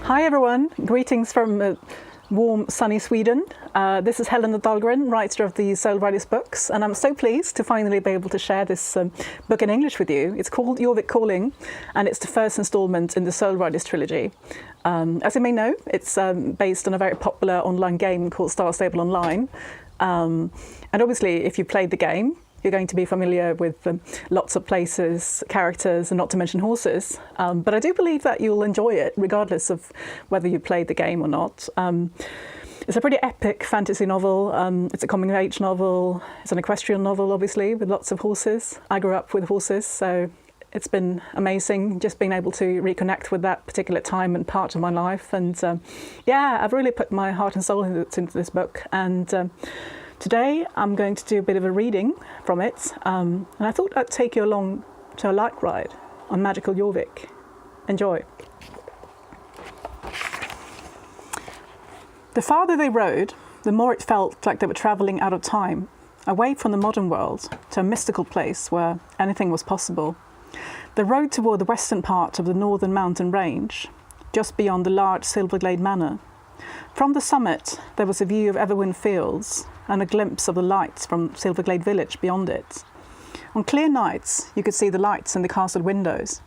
Hi everyone, greetings from warm, sunny Sweden. This is Helena Dahlgren, writer of the Soul Riders books, and I'm so pleased to finally be able to share this book in English with you. It's called Jorvik Calling, and it's the first instalment in the Soul Riders trilogy. As you may know, it's based on a very popular online game called Starshine Online. And obviously, if you've played the game, you're going to be familiar with lots of places, characters, and not to mention horses. But I do believe that you'll enjoy it, regardless of whether you played the game or not. It's a pretty epic fantasy novel. It's a coming-of-age novel. It's an equestrian novel, obviously, with lots of horses. I grew up with horses, so it's been amazing just being able to reconnect with that particular time and part of my life. And yeah, I've really put my heart and soul into this book. And today I'm going to do a bit of a reading from it, and I thought I'd take you along to a light ride on magical Jorvik. Enjoy. The farther they rode, the more it felt like they were travelling out of time, away from the modern world to a mystical place where anything was possible. They rode toward the western part of the northern mountain range, just beyond the large Silverglade Manor. From the summit, there was a view of Everwind Fields and a glimpse of the lights from Silverglade Village beyond it. On clear nights, you could see the lights in the castle windows.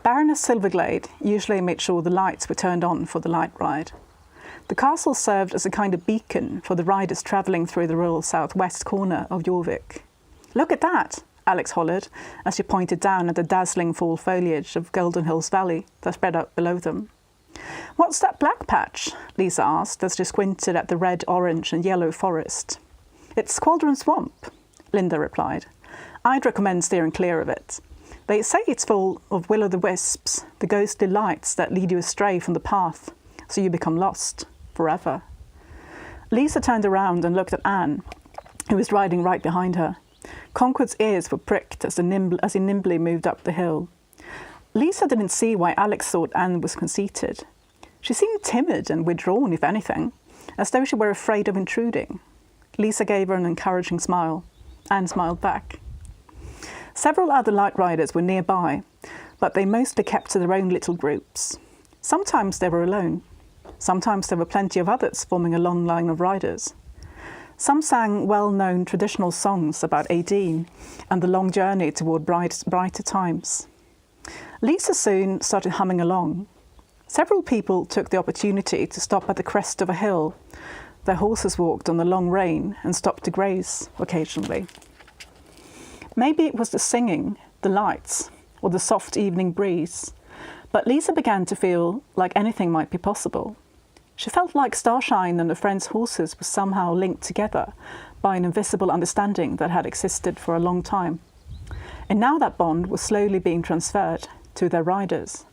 Baroness Silverglade usually made sure the lights were turned on for the light ride. The castle served as a kind of beacon for the riders travelling through the rural southwest corner of Jorvik. "Look at that!" Alex hollered as she pointed down at the dazzling fall foliage of Golden Hills Valley that spread out below them. "What's that black patch?" Lisa asked as she squinted at the red, orange and yellow forest. "It's Squaldron Swamp," Linda replied. "I'd recommend steering clear of it. They say it's full of will-o'-the-wisps, the ghostly lights that lead you astray from the path, so you become lost forever." Lisa turned around and looked at Anne, who was riding right behind her. Concord's ears were pricked as he nimbly moved up the hill. Lisa didn't see why Alex thought Anne was conceited. She seemed timid and withdrawn, if anything, as though she were afraid of intruding. Lisa gave her an encouraging smile. Anne smiled back. Several other light riders were nearby, but they mostly kept to their own little groups. Sometimes they were alone. Sometimes there were plenty of others forming a long line of riders. Some sang well-known traditional songs about Aideen and the long journey toward brighter times. Lisa soon started humming along. Several people took the opportunity to stop at the crest of a hill. Their horses walked on the long rein and stopped to graze occasionally. Maybe it was the singing, the lights, or the soft evening breeze, but Lisa began to feel like anything might be possible. She felt like Starshine and her friend's horses were somehow linked together by an invisible understanding that had existed for a long time. And now that bond was slowly being transferred to their riders.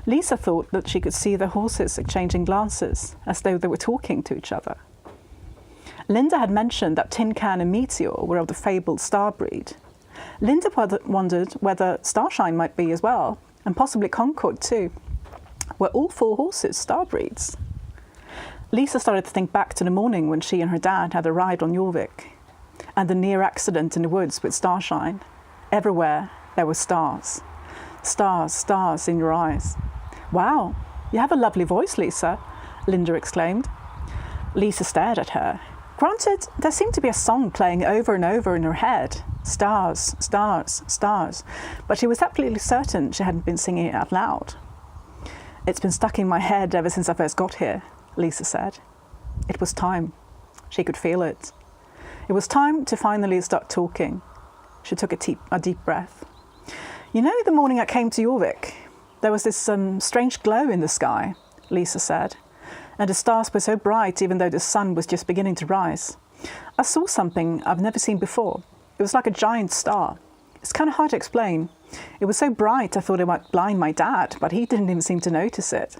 Lisa thought that she could see their horses exchanging glances, as though they were talking to each other. Linda had mentioned that Tin Can and Meteor were of the fabled star breed. Linda wondered whether Starshine might be as well, and possibly Concord too. Were all four horses star breeds? Lisa started to think back to the morning when she and her dad had a ride on Jorvik, and the near accident in the woods with Starshine. Everywhere there were stars. Stars, stars in your eyes. "Wow, you have a lovely voice, Lisa," Linda exclaimed. Lisa stared at her. Granted, there seemed to be a song playing over and over in her head. Stars, stars, stars. But she was absolutely certain she hadn't been singing it out loud. "It's been stuck in my head ever since I first got here," Lisa said. It was time. She could feel it. It was time to finally start talking. She took a deep breath. "You know, the morning I came to Jorvik, there was this strange glow in the sky," Lisa said. "And the stars were so bright even though the sun was just beginning to rise. I saw something I've never seen before. It was like a giant star. It's kind of hard to explain. It was so bright I thought it might blind my dad, but he didn't even seem to notice it."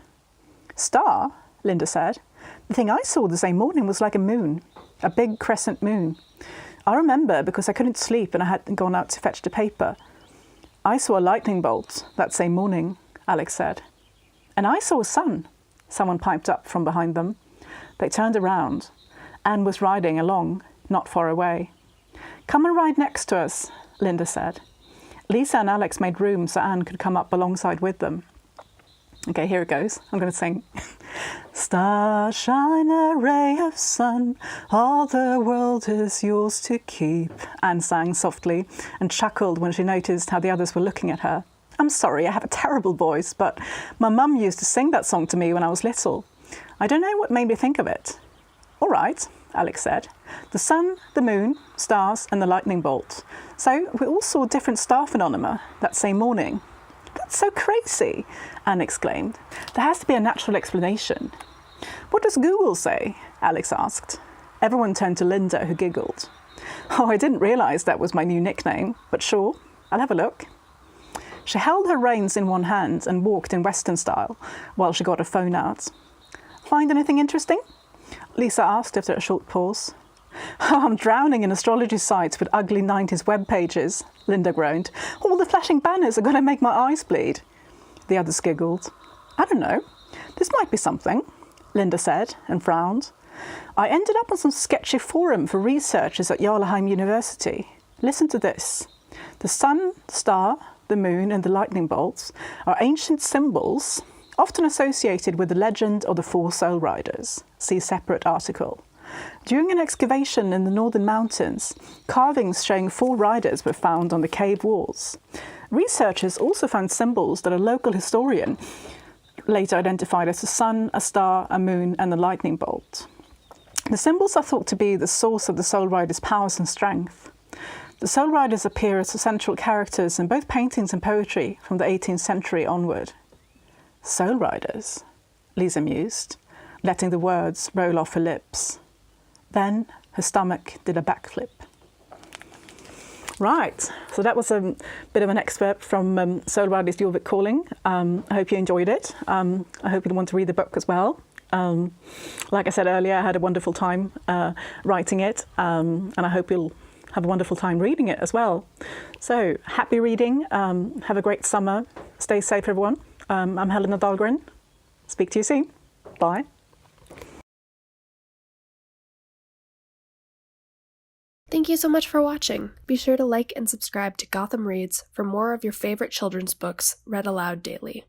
"Star?" Linda said. "The thing I saw the same morning was like a moon, a big crescent moon. I remember because I couldn't sleep and I had gone out to fetch the paper. I saw a lightning bolt that same morning," Alex said. "And I saw a sun," someone piped up from behind them. They turned around. Anne was riding along, not far away. "Come and ride next to us," Linda said. Lisa and Alex made room so Anne could come up alongside with them. Okay, here it goes. I'm going to sing. Starshine, a ray of sun, all the world is yours to keep, Anne sang softly and chuckled when she noticed how the others were looking at her. I'm sorry, I have a terrible voice, but my mum used to sing that song to me when I was little. I don't know what made me think of it. All right, Alex said. The sun, the moon, stars, and the lightning bolt. So we all saw different star phenomena that same morning. That's so crazy, Anne exclaimed. There has to be a natural explanation. What does Google say? Alex asked. Everyone turned to Linda, who giggled. Oh, I didn't realise that was my new nickname, but sure, I'll have a look. She held her reins in one hand and walked in Western style while she got her phone out. Find anything interesting? Lisa asked after a short pause. Oh, I'm drowning in astrology sites with ugly 90s web pages, Linda groaned. All the flashing banners are going to make my eyes bleed. The others giggled. I don't know. This might be something, Linda said and frowned. I ended up on some sketchy forum for researchers at Jarlaheim University. Listen to this. The sun, the star, the moon and the lightning bolts are ancient symbols often associated with the legend of the four soul riders. See separate article. During an excavation in the northern mountains, carvings showing four riders were found on the cave walls. Researchers also found symbols that a local historian later identified as a sun, a star, a moon, and a lightning bolt. The symbols are thought to be the source of the soul riders' powers and strength. The soul riders appear as central characters in both paintings and poetry from the 18th century onward. Soul riders, Lisa mused, letting the words roll off her lips. Then her stomach did a backflip. Right, so that was a bit of an excerpt from Soul Riders Jorvik Calling. I hope you enjoyed it. I hope you want to read the book as well. Like I said earlier, I had a wonderful time writing it, and I hope you'll have a wonderful time reading it as well. So, happy reading. Have a great summer. Stay safe, everyone. I'm Helena Dahlgren. Speak to you soon. Bye. Thank you so much for watching. Be sure to like and subscribe to Gotham Reads for more of your favorite children's books read aloud daily.